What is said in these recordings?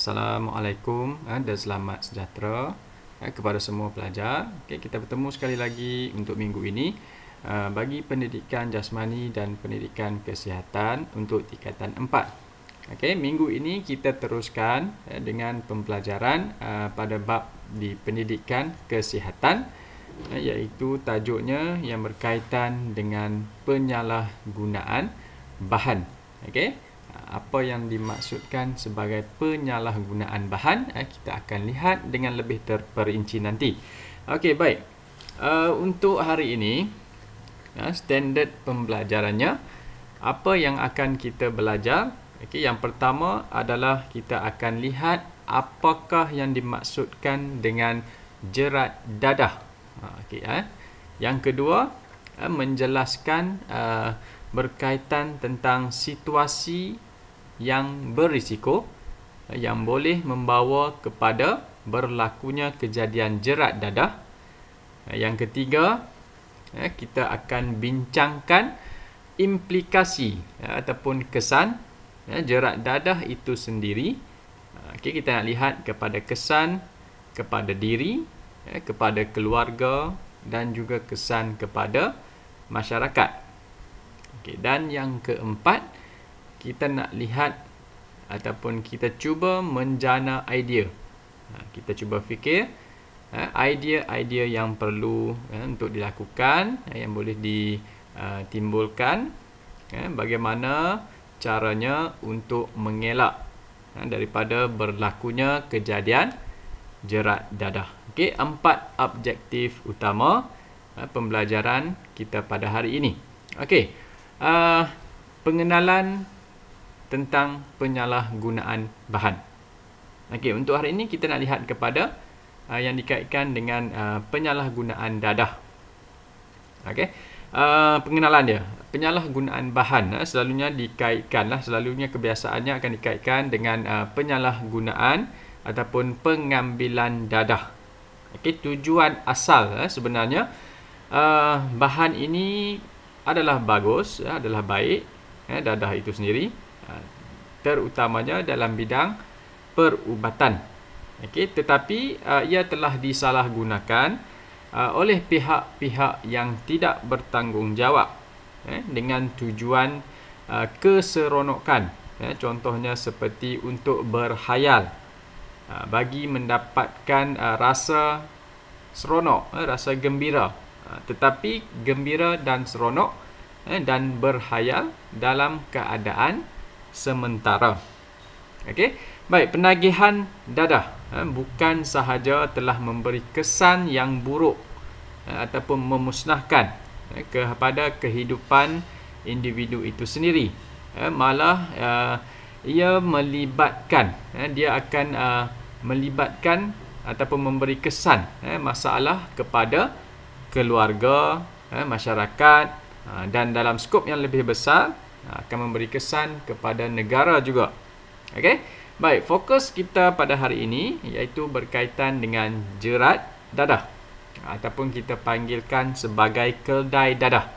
Assalamualaikum dan selamat sejahtera kepada semua pelajar. Kita bertemu sekali lagi untuk minggu ini bagi pendidikan jasmani dan pendidikan kesihatan untuk tingkatan 4. Minggu ini kita teruskan dengan pembelajaran pada bab di pendidikan kesihatan, iaitu tajuknya yang berkaitan dengan penyalahgunaan bahan. Apa yang dimaksudkan sebagai penyalahgunaan bahan, kita akan lihat dengan lebih terperinci nanti. Baik. Untuk hari ini, standard pembelajarannya, apa yang akan kita belajar? Yang pertama adalah kita akan lihat apakah yang dimaksudkan dengan jerat dadah. Yang kedua, menjelaskan berkaitan tentang situasi yang berisiko yang boleh membawa kepada berlakunya kejadian jerat dadah. Yang ketiga, kita akan bincangkan implikasi ataupun kesan jerat dadah itu sendiri. Kita nak lihat kepada kesan kepada diri, kepada keluarga dan juga kesan kepada masyarakat. Dan yang keempat, kita nak lihat ataupun kita cuba menjana idea. Kita cuba fikir idea-idea yang perlu untuk dilakukan, yang boleh ditimbulkan, bagaimana caranya untuk mengelak daripada berlakunya kejadian jerat dadah. 4 objektif utama pembelajaran kita pada hari ini. Pengenalan tentang penyalahgunaan bahan. Untuk hari ini kita nak lihat kepada yang dikaitkan dengan penyalahgunaan dadah. Pengenalan dia. Penyalahgunaan bahan selalunya dikaitkanlah, selalunya kebiasaannya akan dikaitkan dengan penyalahgunaan ataupun pengambilan dadah. Tujuan asal sebenarnya bahan ini adalah bagus, adalah baik, dadah itu sendiri, terutamanya dalam bidang perubatan. Tetapi ia telah disalahgunakan oleh pihak-pihak yang tidak bertanggungjawab dengan tujuan keseronokan. Contohnya seperti untuk berhayal, bagi mendapatkan rasa seronok, rasa gembira. Tetapi gembira dan seronok dan berhayal dalam keadaan sementara. Baik, penagihan dadah bukan sahaja telah memberi kesan yang buruk ataupun memusnahkan kepada kehidupan individu itu sendiri, malah ia melibatkan, dia akan melibatkan ataupun memberi kesan masalah kepada keluarga, masyarakat, dan dalam skop yang lebih besar akan memberi kesan kepada negara juga. Baik, fokus kita pada hari ini iaitu berkaitan dengan jerat dadah ataupun kita panggilkan sebagai keldai dadah.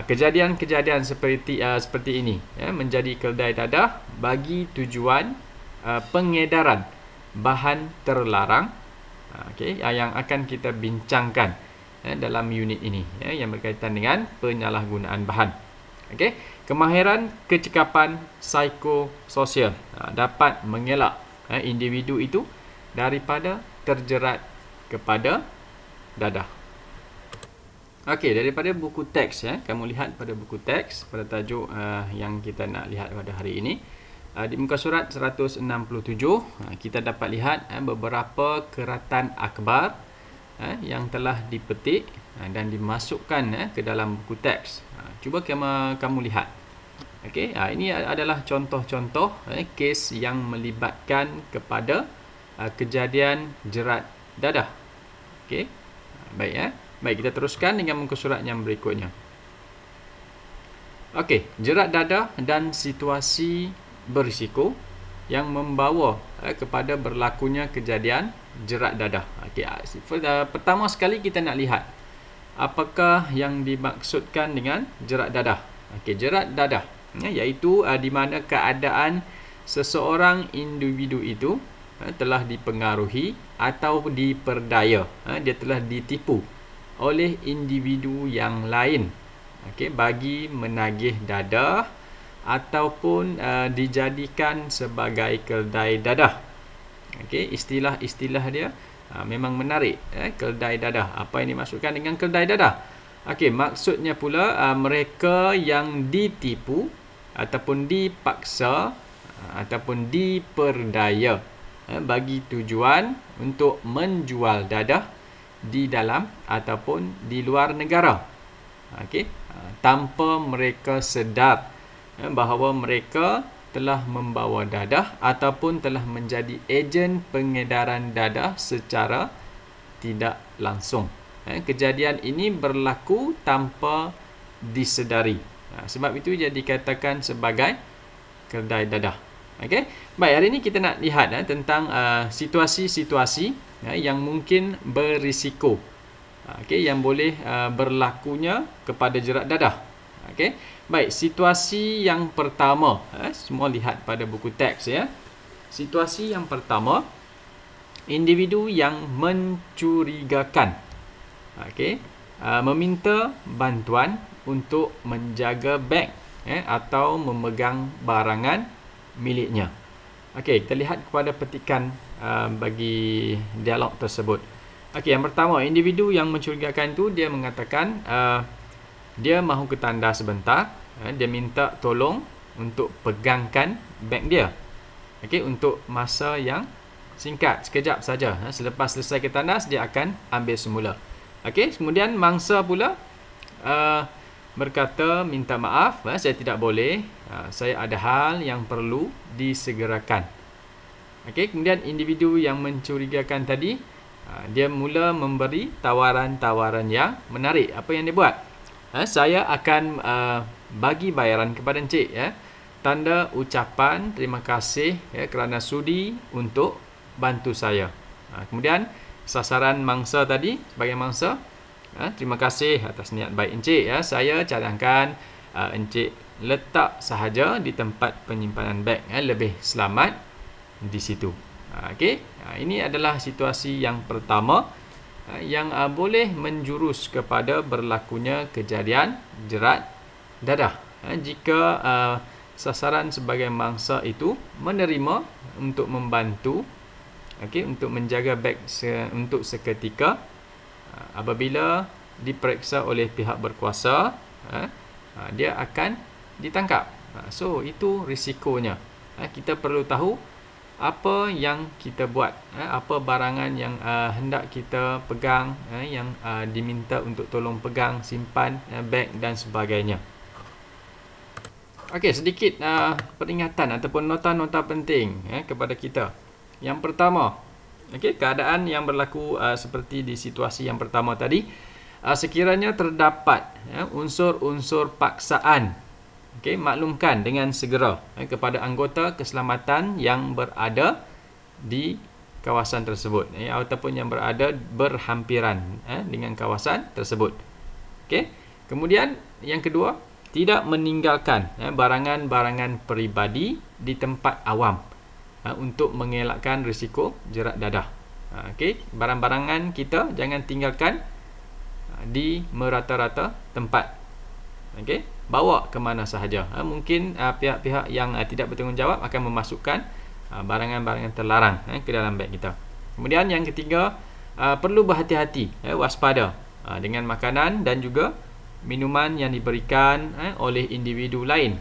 Kejadian-kejadian seperti ini menjadi keldai dadah bagi tujuan pengedaran bahan terlarang yang akan kita bincangkan dalam unit ini yang berkaitan dengan penyalahgunaan bahan. Kemahiran kecekapan psikososial dapat mengelak individu itu daripada terjerat kepada dadah. Daripada buku teks, kamu lihat pada buku teks pada tajuk yang kita nak lihat pada hari ini, di muka surat 167 kita dapat lihat beberapa keratan akhbar yang telah dipetik dan dimasukkan ke dalam buku teks. Cuba kamu lihat. Ini adalah contoh-contoh kes yang melibatkan kepada kejadian jerat dadah. Baik, kita teruskan dengan muka surat yang berikutnya. Jerat dadah dan situasi berisiko yang membawa kepada berlakunya kejadian jerat dadah. Pertama sekali kita nak lihat apakah yang dimaksudkan dengan jerat dadah. Jerat dadah iaitu di mana keadaan seseorang individu itu telah dipengaruhi atau diperdaya, dia telah ditipu oleh individu yang lain, bagi menagih dadah ataupun dijadikan sebagai keldai dadah. Istilah-istilah dia memang menarik. Keldai dadah. Apa yang dimaksudkan dengan keldai dadah? Maksudnya pula mereka yang ditipu ataupun dipaksa ataupun diperdaya bagi tujuan untuk menjual dadah di dalam ataupun di luar negara, tanpa mereka sedar bahawa mereka telah membawa dadah ataupun telah menjadi ejen pengedaran dadah secara tidak langsung. Kejadian ini berlaku tanpa disedari. Sebab itu dia dikatakan sebagai keldai dadah. Baik, hari ini kita nak lihat tentang situasi-situasi yang mungkin berisiko, yang boleh berlakunya kepada jerat dadah. Baik, situasi yang pertama, semua lihat pada buku teks ya. Situasi yang pertama, individu yang mencurigakan, meminta bantuan untuk menjaga bank atau memegang barangan miliknya. Kita lihat kepada petikan bagi dialog tersebut. Yang pertama, individu yang mencurigakan itu dia mengatakan dia mahu ke tanda sebentar, dia minta tolong untuk pegangkan beg dia, untuk masa yang singkat, sekejap saja. Selepas selesai ke tandas, dia akan ambil semula. Kemudian mangsa pula berkata, minta maaf, saya tidak boleh, saya ada hal yang perlu disegerakan. Kemudian individu yang mencurigakan tadi, dia mula memberi tawaran-tawaran yang menarik. Apa yang dia buat? Saya akan bagi bayaran kepada encik, tanda ucapan terima kasih kerana sudi untuk bantu saya. Kemudian sasaran mangsa tadi, sebagai mangsa, terima kasih atas niat baik encik, saya cadangkan encik letak sahaja di tempat penyimpanan beg, lebih selamat di situ. Ini adalah situasi yang pertama yang boleh menjurus kepada berlakunya kejadian jerat dadah, jika sasaran sebagai mangsa itu menerima untuk membantu, untuk menjaga beg untuk seketika apabila diperiksa oleh pihak berkuasa, dia akan ditangkap. So itu risikonya. Kita perlu tahu apa yang kita buat, apa barangan yang hendak kita pegang, yang diminta untuk tolong pegang, simpan, beg dan sebagainya. Sedikit peringatan ataupun nota-nota penting kepada kita. Yang pertama, keadaan yang berlaku seperti di situasi yang pertama tadi, sekiranya terdapat unsur-unsur paksaan, maklumkan dengan segera kepada anggota keselamatan yang berada di kawasan tersebut, ataupun yang berada berhampiran dengan kawasan tersebut. Kemudian yang kedua, tidak meninggalkan barangan-barangan peribadi di tempat awam untuk mengelakkan risiko jerat dadah. Barang-barangan kita jangan tinggalkan di merata-rata tempat. Bawa ke mana sahaja. Mungkin pihak-pihak yang tidak bertanggungjawab akan memasukkan barangan-barangan terlarang ke dalam beg kita. Kemudian yang ketiga, perlu berhati-hati, waspada dengan makanan dan juga minuman yang diberikan oleh individu lain,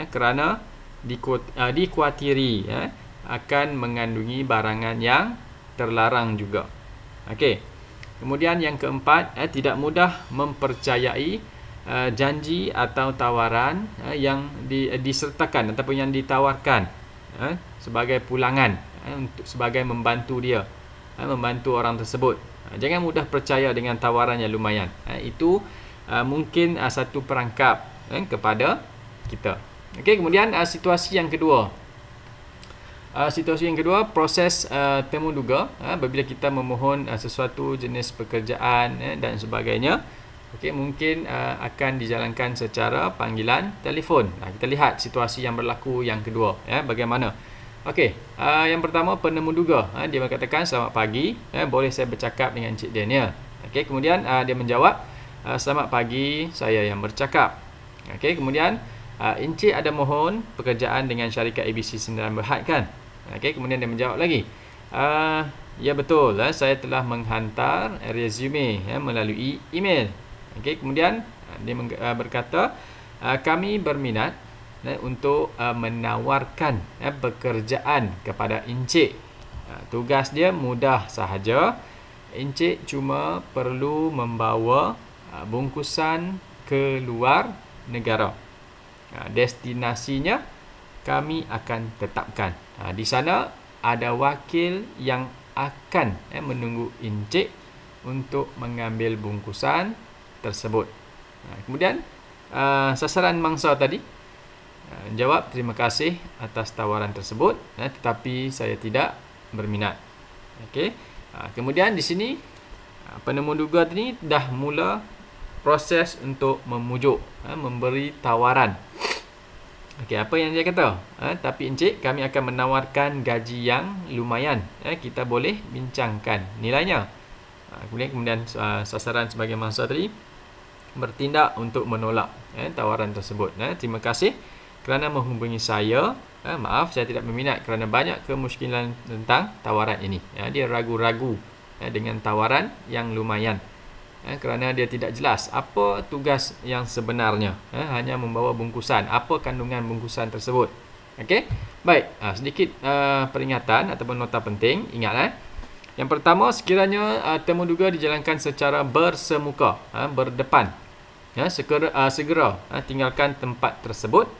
kerana dikuatiri akan mengandungi barangan yang terlarang juga. Kemudian yang keempat, tidak mudah mempercayai janji atau tawaran yang disertakan ataupun yang ditawarkan sebagai pulangan untuk sebagai membantu dia, membantu orang tersebut. Jangan mudah percaya dengan tawaran yang lumayan. Itu mungkin satu perangkap kepada kita. Kemudian situasi yang kedua. Situasi yang kedua, proses temuduga. Apabila kita memohon sesuatu jenis pekerjaan dan sebagainya, Okey, mungkin akan dijalankan secara panggilan telefon. Kita lihat situasi yang berlaku yang kedua, ya, bagaimana. Okey, yang pertama penemu duga, dia mengatakan selamat pagi, boleh saya bercakap dengan Encik Daniel. Okey, kemudian dia menjawab, selamat pagi, saya yang bercakap. Okey, kemudian Encik ada mohon pekerjaan dengan syarikat ABC Sdn Bhd kan? Okey, kemudian dia menjawab lagi, ya betul, saya telah menghantar resume melalui email. Okey, kemudian dia berkata, kami berminat untuk menawarkan pekerjaan kepada Encik. Tugas dia mudah sahaja. Encik cuma perlu membawa bungkusan ke luar negara. Destinasinya kami akan tetapkan. Di sana ada wakil yang akan menunggu Encik untuk mengambil bungkusan tersebut. Kemudian sasaran mangsa tadi jawab terima kasih atas tawaran tersebut, tetapi saya tidak berminat. Okey. Kemudian di sini penemu duga ni dah mula proses untuk memujuk, memberi tawaran. Okey, apa yang dia kata? Tapi Encik, kami akan menawarkan gaji yang lumayan. Kita boleh bincangkan nilainya. Kemudian sasaran sebagai mangsa tadi bertindak untuk menolak tawaran tersebut. Terima kasih kerana menghubungi saya. Maaf, saya tidak berminat kerana banyak kemusykilan tentang tawaran ini. Dia ragu-ragu dengan tawaran yang lumayan. Kerana dia tidak jelas apa tugas yang sebenarnya. Hanya membawa bungkusan. Apa kandungan bungkusan tersebut. Okey? Baik, sedikit peringatan ataupun nota penting. Ingat, yang pertama, sekiranya temu duga dijalankan secara bersemuka, berdepan. Segera tinggalkan tempat tersebut.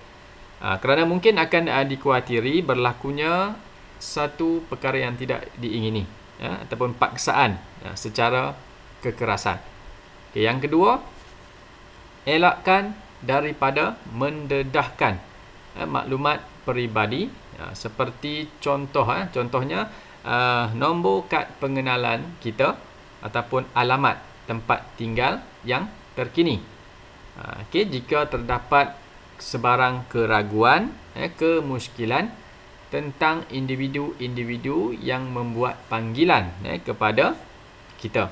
Kerana mungkin akan dikuatiri berlakunya satu perkara yang tidak diingini, ataupun paksaan secara kekerasan. Okay, yang kedua, elakkan daripada mendedahkan maklumat peribadi, seperti contohnya nombor kad pengenalan kita ataupun alamat tempat tinggal yang terkini. Okay, jika terdapat sebarang keraguan, kemusykilan tentang individu-individu yang membuat panggilan kepada kita.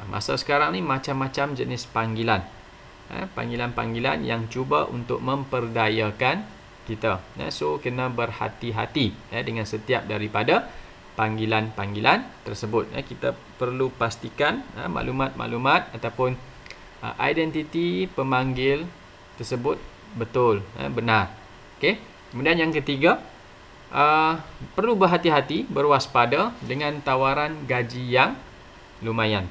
Masa sekarang ni macam-macam jenis panggilan. Panggilan-panggilan yang cuba untuk memperdayakan kita. So, kena berhati-hati dengan setiap daripada panggilan-panggilan tersebut. Kita perlu pastikan maklumat-maklumat ataupun identiti pemanggil tersebut betul, benar. Okey. Kemudian yang ketiga, perlu berhati-hati, berwaspada dengan tawaran gaji yang lumayan.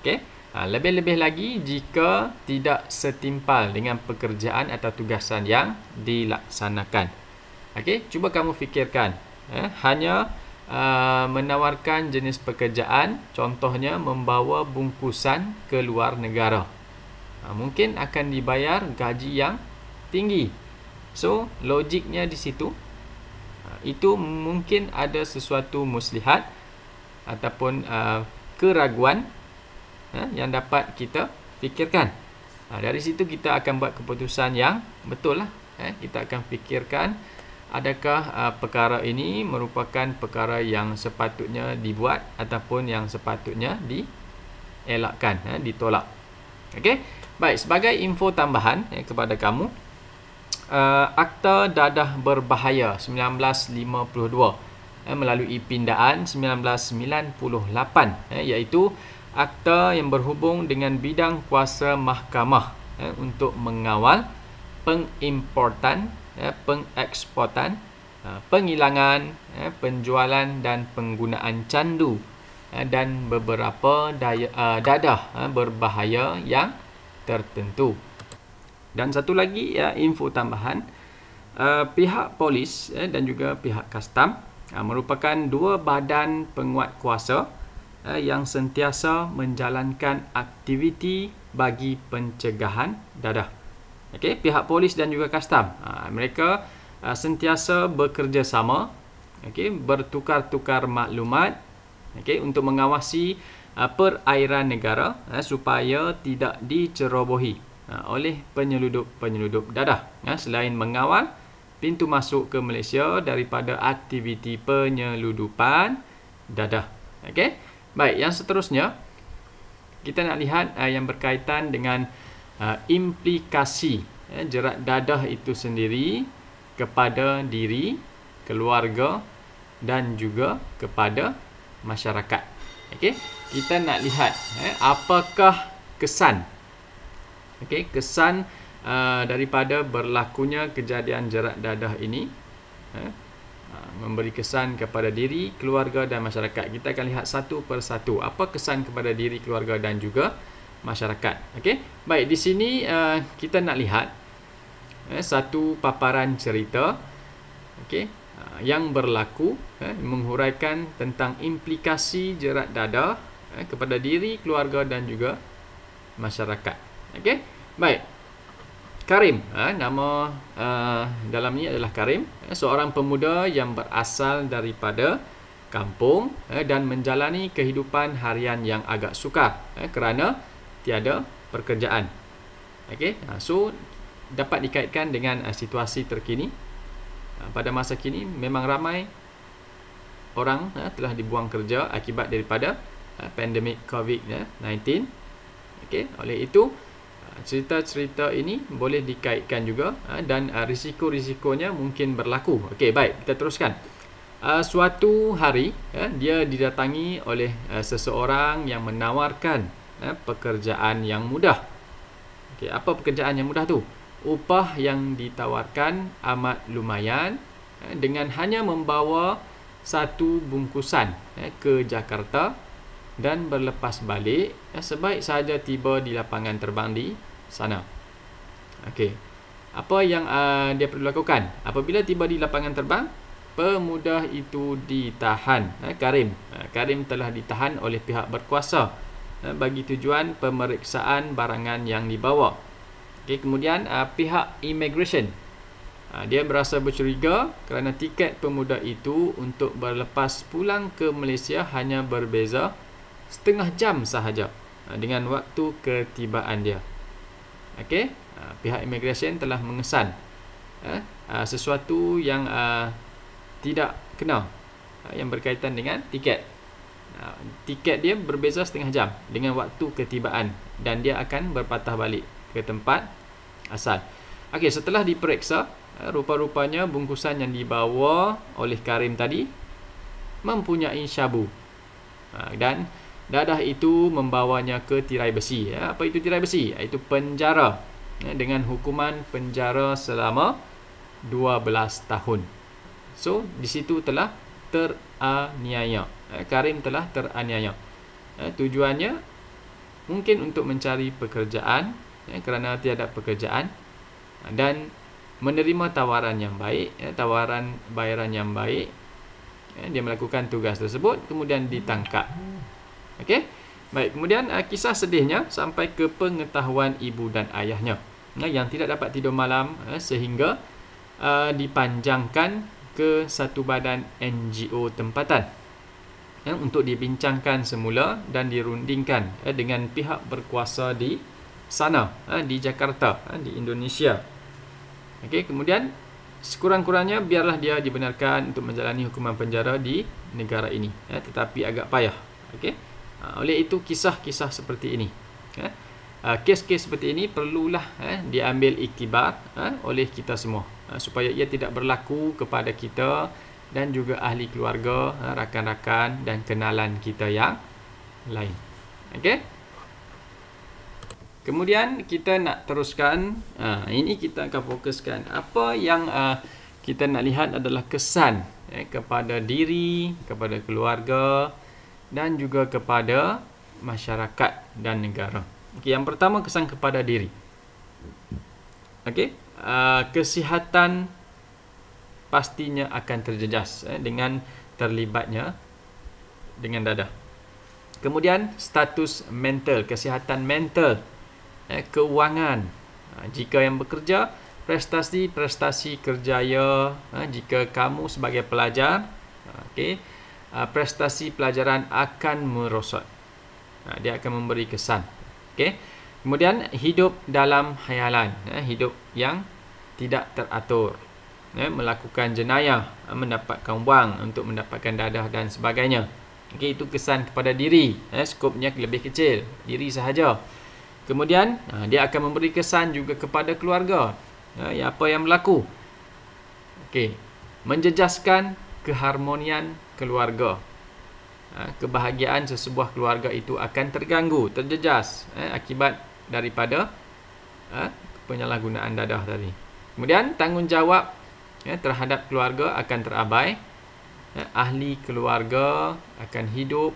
Okey. Lebih-lebih lagi jika tidak setimpal dengan pekerjaan atau tugasan yang dilaksanakan. Okey, cuba kamu fikirkan, hanya menawarkan jenis pekerjaan, contohnya membawa bungkusan ke luar negara. Mungkin akan dibayar gaji yang tinggi. So, logiknya di situ, itu mungkin ada sesuatu muslihat ataupun keraguan yang dapat kita fikirkan. Dari situ kita akan buat keputusan yang betul lah. Kita akan fikirkan, adakah perkara ini merupakan perkara yang sepatutnya dibuat ataupun yang sepatutnya dielakkan, ditolak. Okey. Baik, sebagai info tambahan kepada kamu, Akta Dadah Berbahaya 1952 melalui pindaan 1998, iaitu akta yang berhubung dengan bidang kuasa mahkamah untuk mengawal pengimportan, pengeksportan, penghilangan, penjualan dan penggunaan candu dan beberapa dadah berbahaya yang tertentu. Dan satu lagi info tambahan, pihak polis dan juga pihak kastam merupakan dua badan penguat kuasa yang sentiasa menjalankan aktiviti bagi pencegahan dadah. Okey, pihak polis dan juga kastam, mereka sentiasa bekerjasama, okey, bertukar-tukar maklumat, okey, untuk mengawasi perairan negara supaya tidak dicerobohi oleh penyelundup dadah, selain mengawal pintu masuk ke Malaysia daripada aktiviti penyelundupan dadah. Okey. Baik, yang seterusnya kita nak lihat yang berkaitan dengan implikasi jerat dadah itu sendiri kepada diri, keluarga dan juga kepada masyarakat. Okey, kita nak lihat apakah kesan kesan daripada berlakunya kejadian jerat dadah ini memberi kesan kepada diri, keluarga dan masyarakat. Kita akan lihat satu persatu apa kesan kepada diri, keluarga dan juga masyarakat. Okey, baik, di sini kita nak lihat satu paparan cerita yang berlaku menghuraikan tentang implikasi jerat dadah kepada diri, keluarga dan juga masyarakat. Okey, baik. Karim, nama dalam ni adalah Karim, seorang pemuda yang berasal daripada kampung dan menjalani kehidupan harian yang agak sukar kerana tiada pekerjaan. Okey, so dapat dikaitkan dengan situasi terkini. Pada masa kini memang ramai orang telah dibuang kerja akibat daripada pandemik COVID-19. Okey, oleh itu cerita-cerita ini boleh dikaitkan juga dan risiko-risikonya mungkin berlaku. Okey, baik, kita teruskan. Suatu hari dia didatangi oleh seseorang yang menawarkan pekerjaan yang mudah. Okey, apa pekerjaan yang mudah tu? Upah yang ditawarkan amat lumayan dengan hanya membawa satu bungkusan ke Jakarta dan berlepas balik sebaik sahaja tiba di lapangan terbang di sana. Okey, apa yang dia perlu lakukan? Apabila tiba di lapangan terbang, pemuda itu ditahan. Karim telah ditahan oleh pihak berkuasa bagi tujuan pemeriksaan barangan yang dibawa. Okey, kemudian pihak immigration dia berasa bercuriga kerana tiket pemuda itu untuk berlepas pulang ke Malaysia hanya berbeza setengah jam sahaja dengan waktu ketibaan dia. Okey, pihak immigration telah mengesan sesuatu yang tidak kena yang berkaitan dengan tiket. Tiket dia berbeza setengah jam dengan waktu ketibaan dan dia akan berpatah balik ke tempat asal. Okey, setelah diperiksa, rupa-rupanya bungkusan yang dibawa oleh Karim tadi mempunyai syabu. Dan dadah itu membawanya ke tirai besi. Apa itu tirai besi? Iaitu penjara dengan hukuman penjara selama 12 tahun. So, di situ telah teraniaya. Karim telah teraniaya. Tujuannya mungkin untuk mencari pekerjaan kerana tiada pekerjaan dan menerima tawaran yang baik, tawaran bayaran yang baik. Dia melakukan tugas tersebut kemudian ditangkap. Okey, baik, kemudian kisah sedihnya sampai ke pengetahuan ibu dan ayahnya yang tidak dapat tidur malam sehingga dipanjangkan ke satu badan NGO tempatan untuk dibincangkan semula dan dirundingkan dengan pihak berkuasa di sana, di Jakarta, di Indonesia. Okey, kemudian sekurang-kurangnya biarlah dia dibenarkan untuk menjalani hukuman penjara di negara ini, tetapi agak payah. Okey, oleh itu kisah-kisah seperti ini, kes-kes seperti ini perlulah diambil iktibar oleh kita semua supaya ia tidak berlaku kepada kita dan juga ahli keluarga, rakan-rakan dan kenalan kita yang lain. Okey, kemudian kita nak teruskan. Ini kita akan fokuskan apa yang kita nak lihat adalah kesan kepada diri, kepada keluarga dan juga kepada masyarakat dan negara. Okey, yang pertama kesan kepada diri. Okey, kesihatan pastinya akan terjejas dengan terlibatnya dengan dadah. Kemudian status mental, kesihatan mental, keuangan. Jika yang bekerja, prestasi kerjaya. Jika kamu sebagai pelajar, okey, prestasi pelajaran akan merosot. Dia akan memberi kesan. Okey. Kemudian hidup dalam khayalan, hidup yang tidak teratur, melakukan jenayah, mendapatkan wang untuk mendapatkan dadah dan sebagainya. Okey, itu kesan kepada diri, skopnya lebih kecil, diri sahaja. Kemudian dia akan memberi kesan juga kepada keluarga, apa yang berlaku. Okey, menjejaskan keharmonian keluarga. Kebahagiaan sesebuah keluarga itu akan terganggu, terjejas akibat daripada penyalahgunaan dadah tadi. Kemudian tanggungjawab terhadap keluarga akan terabai. Ahli keluarga akan hidup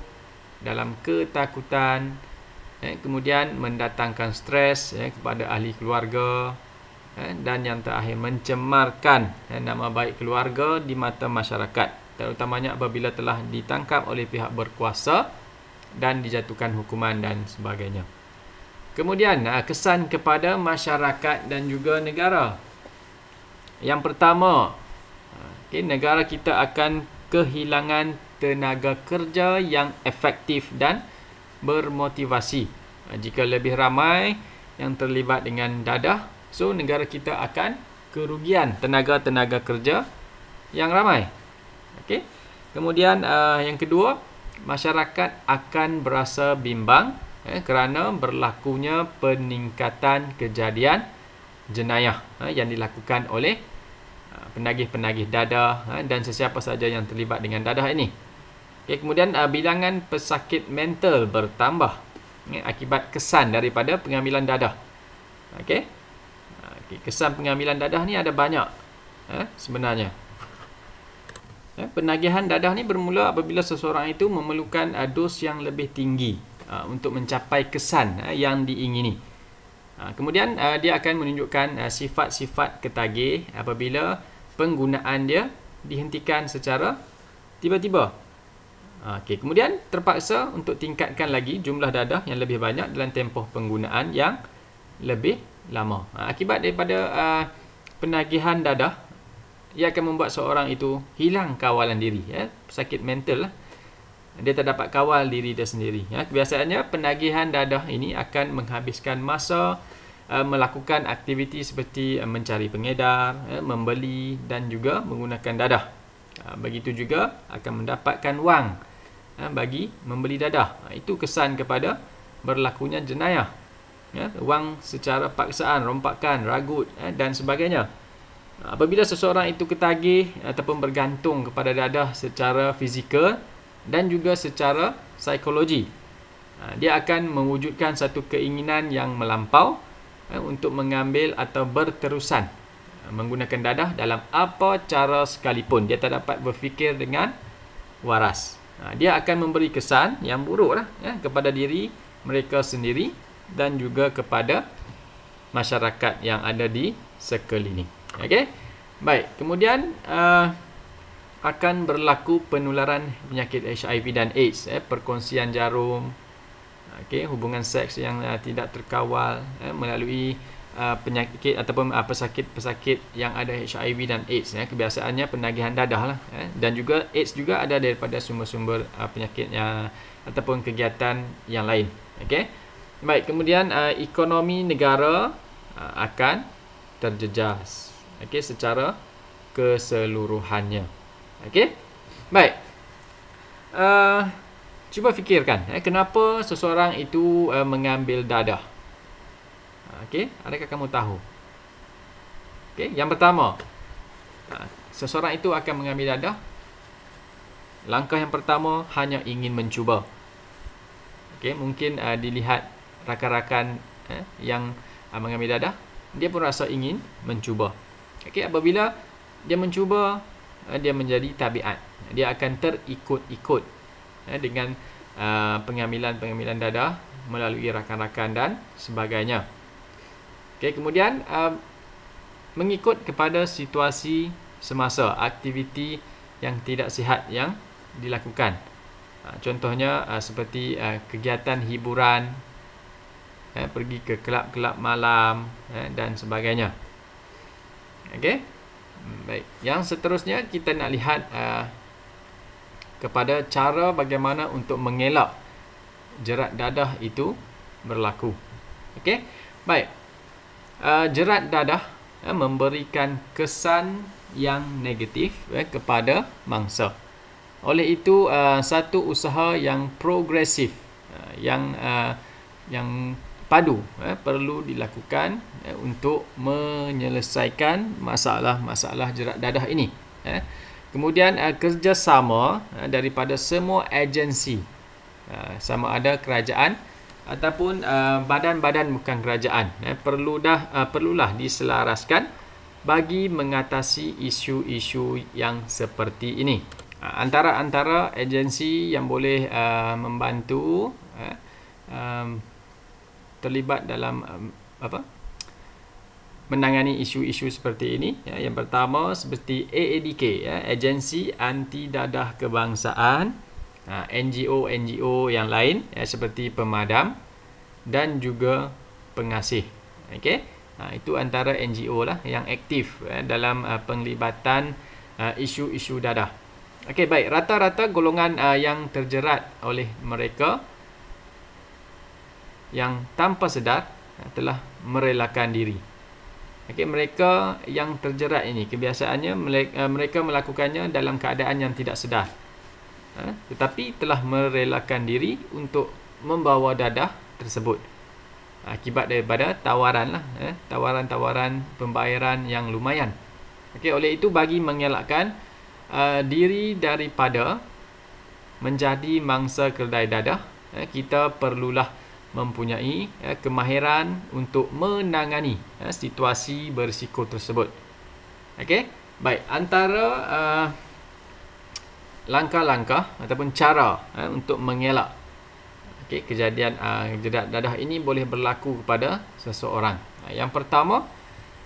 dalam ketakutan, kemudian mendatangkan stres kepada ahli keluarga, dan yang terakhir mencemarkan nama baik keluarga di mata masyarakat, terutamanya apabila telah ditangkap oleh pihak berkuasa dan dijatuhkan hukuman dan sebagainya. Kemudian kesan kepada masyarakat dan juga negara. Yang pertama, negara kita akan kehilangan tenaga kerja yang efektif dan bermotivasi. Jika lebih ramai yang terlibat dengan dadah, so negara kita akan kerugian tenaga-tenaga kerja yang ramai. Okey. Kemudian yang kedua, masyarakat akan berasa bimbang kerana berlakunya peningkatan kejadian jenayah yang dilakukan oleh penagih-penagih dadah dan sesiapa saja yang terlibat dengan dadah ini. Okay, kemudian bilangan pesakit mental bertambah akibat kesan daripada pengambilan dadah. Okey. Kesan pengambilan dadah ni ada banyak sebenarnya. Penagihan dadah ni bermula apabila seseorang itu memerlukan dos yang lebih tinggi untuk mencapai kesan yang diingini. Kemudian dia akan menunjukkan sifat-sifat ketagih apabila penggunaan dia dihentikan secara tiba-tiba. Okey, kemudian terpaksa untuk tingkatkan lagi jumlah dadah yang lebih banyak dalam tempoh penggunaan yang lebih lama. Akibat daripada penagihan dadah, ia akan membuat seorang itu hilang kawalan diri, sakit mental lah. Dia tak dapat kawal diri dia sendiri. Kebiasaannya penagihan dadah ini akan menghabiskan masa melakukan aktiviti seperti mencari pengedar, membeli dan juga menggunakan dadah. Begitu juga akan mendapatkan wang bagi membeli dadah. Itu kesan kepada berlakunya jenayah. Wang secara paksaan, rompakan, ragut dan sebagainya. Apabila seseorang itu ketagih ataupun bergantung kepada dadah secara fizikal dan juga secara psikologi, dia akan mewujudkan satu keinginan yang melampau untuk mengambil atau berterusan menggunakan dadah dalam apa cara sekalipun. Dia tak dapat berfikir dengan waras. Dia akan memberi kesan yang buruk kepada diri mereka sendiri dan juga kepada masyarakat yang ada di sekeliling. Okey. Baik, kemudian akan berlaku penularan penyakit HIV dan AIDS, perkongsian jarum, hubungan seks yang tidak terkawal melalui penyakit ataupun pesakit yang ada HIV dan AIDS. Kebiasaannya penagihan dadah lah, dan juga AIDS juga ada daripada sumber-sumber penyakit yang ataupun kegiatan yang lain. Okey. Baik, kemudian ekonomi negara akan terjejas. Okey, secara keseluruhannya. Okey. Baik. Cuba fikirkan kenapa seseorang itu mengambil dadah. Okey, adakah kamu tahu? Okey, yang pertama, seseorang itu akan mengambil dadah. Langkah yang pertama hanya ingin mencuba. Okey, mungkin dilihat rakan-rakan yang mengambil dadah, dia pun rasa ingin mencuba. Okey, apabila dia mencuba, dia menjadi tabiat. Dia akan terikut-ikut dengan pengambilan dadah melalui rakan-rakan dan sebagainya. Okey, kemudian mengikut kepada situasi semasa, aktiviti yang tidak sihat yang dilakukan. Contohnya seperti kegiatan hiburan, pergi ke kelab-kelab malam dan sebagainya. Okey. Baik. Yang seterusnya kita nak lihat kepada cara bagaimana untuk mengelak jerat dadah itu berlaku. Okey, baik. Jerat dadah memberikan kesan yang negatif kepada mangsa. Oleh itu, satu usaha yang progresif, yang padu perlu dilakukan untuk menyelesaikan masalah-masalah jerat dadah ini. Kemudian kerjasama daripada semua agensi, sama ada kerajaan ataupun badan-badan bukan kerajaan, perlulah diselaraskan bagi mengatasi isu-isu yang seperti ini. Antara agensi yang boleh membantu terlibat dalam menangani isu-isu seperti ini, yang pertama seperti AADK, Agensi Anti Dadah Kebangsaan, NGO yang lain seperti pemadam dan juga pengasih. Okey, itu antara NGO lah yang aktif dalam penglibatan isu-isu dadah. Okey, baik, rata-rata golongan yang terjerat oleh mereka yang tanpa sedar telah merelakan diri. Okey, mereka yang terjerat ini kebiasaannya mereka melakukannya dalam keadaan yang tidak sedar, tetapi telah merelakan diri untuk membawa dadah tersebut akibat daripada tawaran-tawaran pembayaran yang lumayan. Okey, oleh itu bagi mengelakkan diri daripada menjadi mangsa kedai dadah, kita perlulah mempunyai kemahiran untuk menangani situasi berisiko tersebut. Okey, baik, antara langkah-langkah ataupun cara untuk mengelak kejadian jerat dadah ini boleh berlaku kepada seseorang. Yang pertama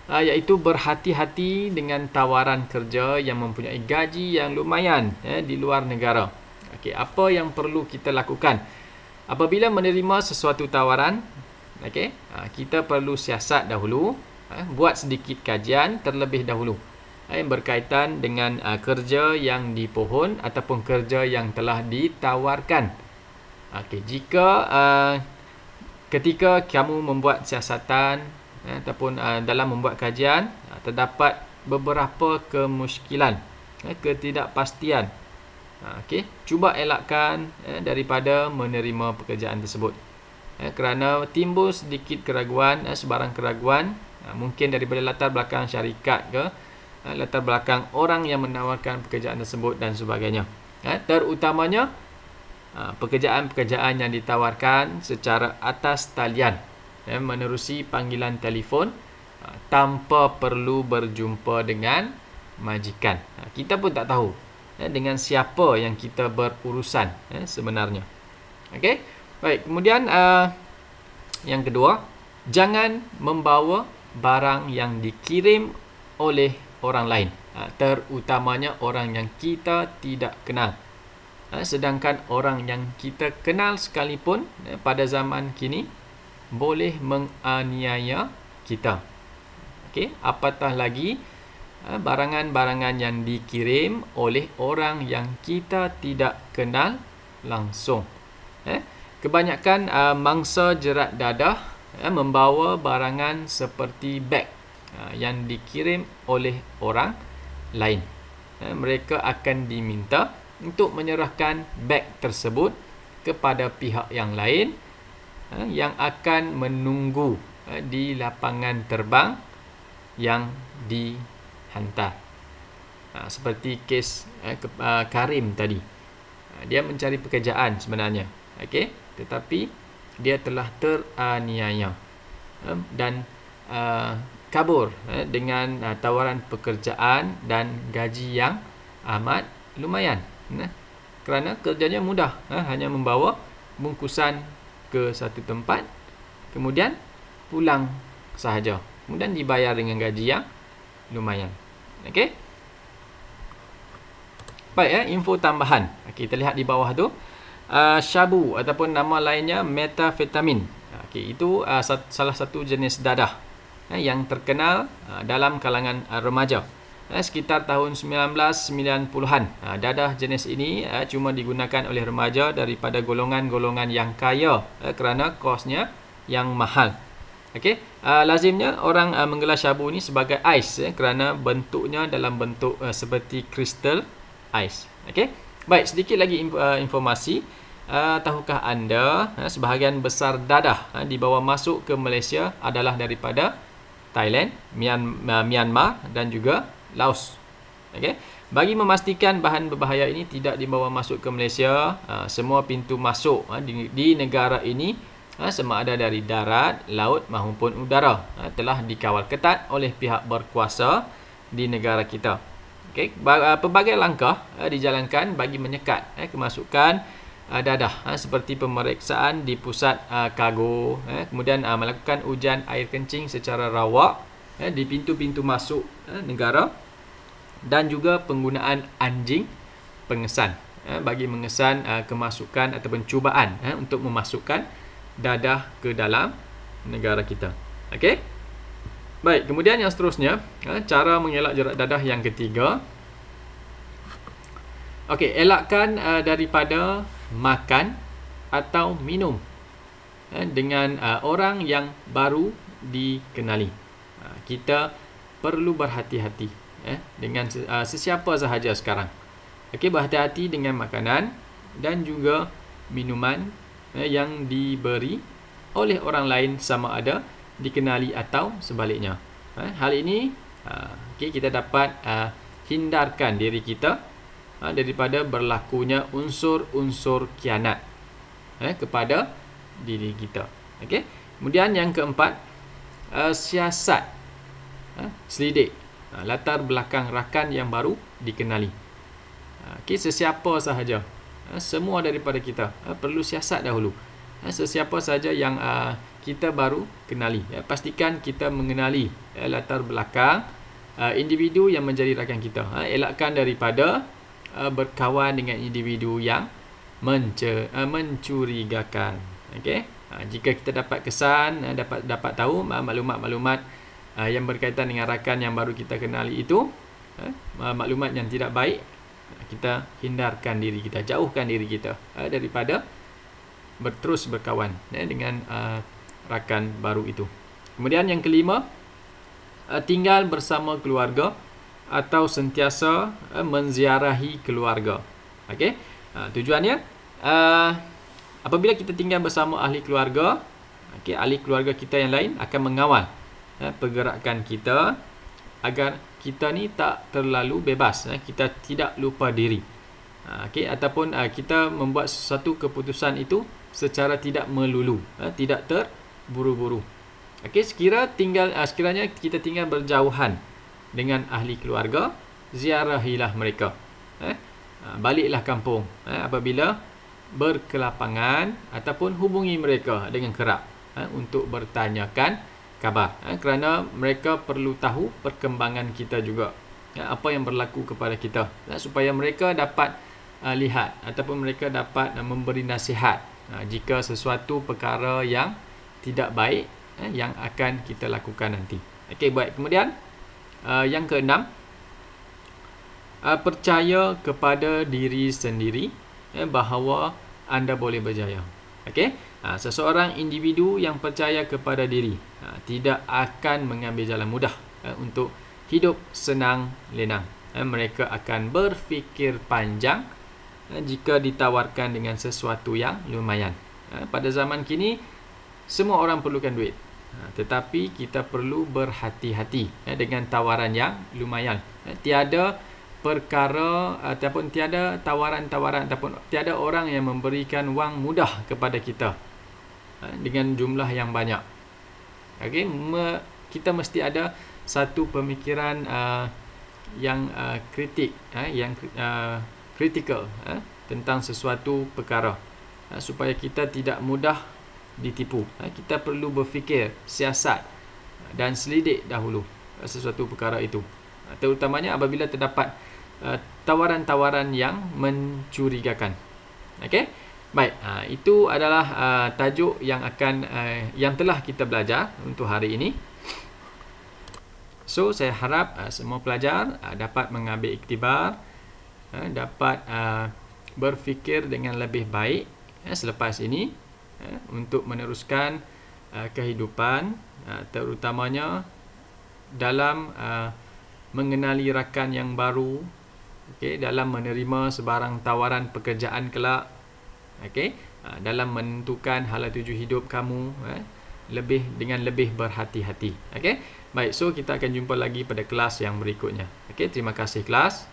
iaitu berhati-hati dengan tawaran kerja yang mempunyai gaji yang lumayan di luar negara. Okey, apa yang perlu kita lakukan apabila menerima sesuatu tawaran? Okey, kita perlu siasat dahulu, buat sedikit kajian terlebih dahulu yang berkaitan dengan kerja yang dipohon ataupun kerja yang telah ditawarkan. Okey, jika ketika kamu membuat siasatan ataupun dalam membuat kajian terdapat beberapa kemusykilan, ketidakpastian, okey, cuba elakkan daripada menerima pekerjaan tersebut, kerana timbul sedikit keraguan, sebarang keraguan, mungkin daripada latar belakang syarikat ke latar belakang orang yang menawarkan pekerjaan tersebut dan sebagainya. Terutamanya pekerjaan-pekerjaan yang ditawarkan secara atas talian, menerusi panggilan telefon tanpa perlu berjumpa dengan majikan. Kita pun tak tahu dengan siapa yang kita berurusan sebenarnya. Okey, baik. Kemudian yang kedua, jangan membawa barang yang dikirim oleh orang lain, terutamanya orang yang kita tidak kenal. Sedangkan orang yang kita kenal sekalipun pada zaman kini boleh menganiaya kita. Okey, apatah lagi barangan-barangan yang dikirim oleh orang yang kita tidak kenal langsung. Kebanyakan mangsa jerat dadah membawa barangan seperti beg yang dikirim oleh orang lain. Mereka akan diminta untuk menyerahkan beg tersebut kepada pihak yang lain yang akan menunggu di lapangan terbang yang dihantar. Seperti kes Karim tadi. Dia mencari pekerjaan sebenarnya. Okey, tetapi dia telah teraniaya dan kabur dengan tawaran pekerjaan dan gaji yang amat lumayan. Kerana kerjanya mudah, hanya membawa bungkusan ke satu tempat, kemudian pulang sahaja, kemudian dibayar dengan gaji yang lumayan. Okey, baik, info tambahan. Kita lihat di bawah tu, syabu ataupun nama lainnya metafetamin. Okey, itu salah satu jenis dadah yang terkenal dalam kalangan remaja. sekitar tahun 1990-an. Dadah jenis ini cuma digunakan oleh remaja daripada golongan-golongan yang kaya kerana kosnya yang mahal. Okey, lazimnya orang menggelar syabu ini sebagai ais kerana bentuknya dalam bentuk seperti kristal ais. Okey. Baik, sedikit lagi informasi. Tahukah anda sebahagian besar dadah dibawa masuk ke Malaysia adalah daripada Thailand, Myanmar dan juga Laos. Okey. Bagi memastikan bahan berbahaya ini tidak dibawa masuk ke Malaysia, semua pintu masuk di negara ini sama ada dari darat, laut maupun udara telah dikawal ketat oleh pihak berkuasa di negara kita. Okey, pelbagai langkah dijalankan bagi menyekat kemasukan dadah seperti pemeriksaan di pusat kargo, kemudian melakukan ujian air kencing secara rawak di pintu-pintu masuk negara dan juga penggunaan anjing pengesan bagi mengesan kemasukan ataupun cubaan untuk memasukkan dadah ke dalam negara kita. Okey. Baik, kemudian yang seterusnya, cara mengelak jerat dadah yang ketiga. Okey, elakkan daripada makan atau minum dengan orang yang baru dikenali. Kita perlu berhati-hati dengan sesiapa sahaja sekarang. Okey, berhati-hati dengan makanan dan juga minuman yang diberi oleh orang lain sama ada dikenali atau sebaliknya. Hal ini kita dapat hindarkan diri kita daripada berlakunya unsur-unsur khianat kepada diri kita. Okey. Kemudian yang keempat, siasat selidik latar belakang rakan yang baru dikenali. Okey, sesiapa sahaja, semua daripada kita perlu siasat dahulu. Sesiapa sahaja yang kita baru kenali, pastikan kita mengenali latar belakang individu yang menjadi rakan kita. Elakkan daripada berkawan dengan individu yang mencurigakan. Okey. Jika kita dapat kesan, dapat tahu maklumat-maklumat yang berkaitan dengan rakan yang baru kita kenali itu, maklumat yang tidak baik, kita hindarkan diri kita, jauhkan diri kita daripada terus berkawan dengan rakan baru itu. Kemudian yang kelima, tinggal bersama keluarga atau sentiasa menziarahi keluarga. Okey. Tujuannya apabila kita tinggal bersama ahli keluarga, ahli keluarga kita yang lain akan mengawal pergerakan kita agar kita ni tak terlalu bebas, kita tidak lupa diri. Ataupun kita membuat sesuatu keputusan itu secara tidak melulu, tidak terburu-buru. Sekiranya kita tinggal berjauhan dengan ahli keluarga, ziarahilah mereka. Baliklah kampung apabila berkelapangan ataupun hubungi mereka dengan kerap untuk bertanyakan khabar, kerana mereka perlu tahu perkembangan kita juga, apa yang berlaku kepada kita, supaya mereka dapat lihat ataupun mereka dapat memberi nasihat jika sesuatu perkara yang tidak baik yang akan kita lakukan nanti. Okey, baik. Kemudian yang keenam, percaya kepada diri sendiri bahawa anda boleh berjaya. Okey, seseorang individu yang percaya kepada diri tidak akan mengambil jalan mudah untuk hidup senang lenang. Mereka akan berfikir panjang jika ditawarkan dengan sesuatu yang lumayan. Pada zaman kini semua orang perlukan duit, tetapi kita perlu berhati-hati dengan tawaran yang lumayan. Tiada perkara ataupun tiada tawaran-tawaran ataupun tiada orang yang memberikan wang mudah kepada kita dengan jumlah yang banyak. Okey, kita mesti ada satu pemikiran yang kritik, yang kritikal tentang sesuatu perkara, supaya kita tidak mudah ditipu. Kita perlu berfikir, siasat dan selidik dahulu sesuatu perkara itu, terutamanya apabila terdapat tawaran-tawaran yang mencurigakan. Okey, baik. Itu adalah tajuk yang telah kita belajar untuk hari ini. So saya harap semua pelajar dapat mengambil iktibar, dapat berfikir dengan lebih baik selepas ini untuk meneruskan kehidupan, terutamanya dalam mengenali rakan yang baru, dalam menerima sebarang tawaran pekerjaan kelak, dalam menentukan hala tuju hidup kamu dengan lebih berhati-hati. Baik, so kita akan jumpa lagi pada kelas yang berikutnya. Terima kasih kelas.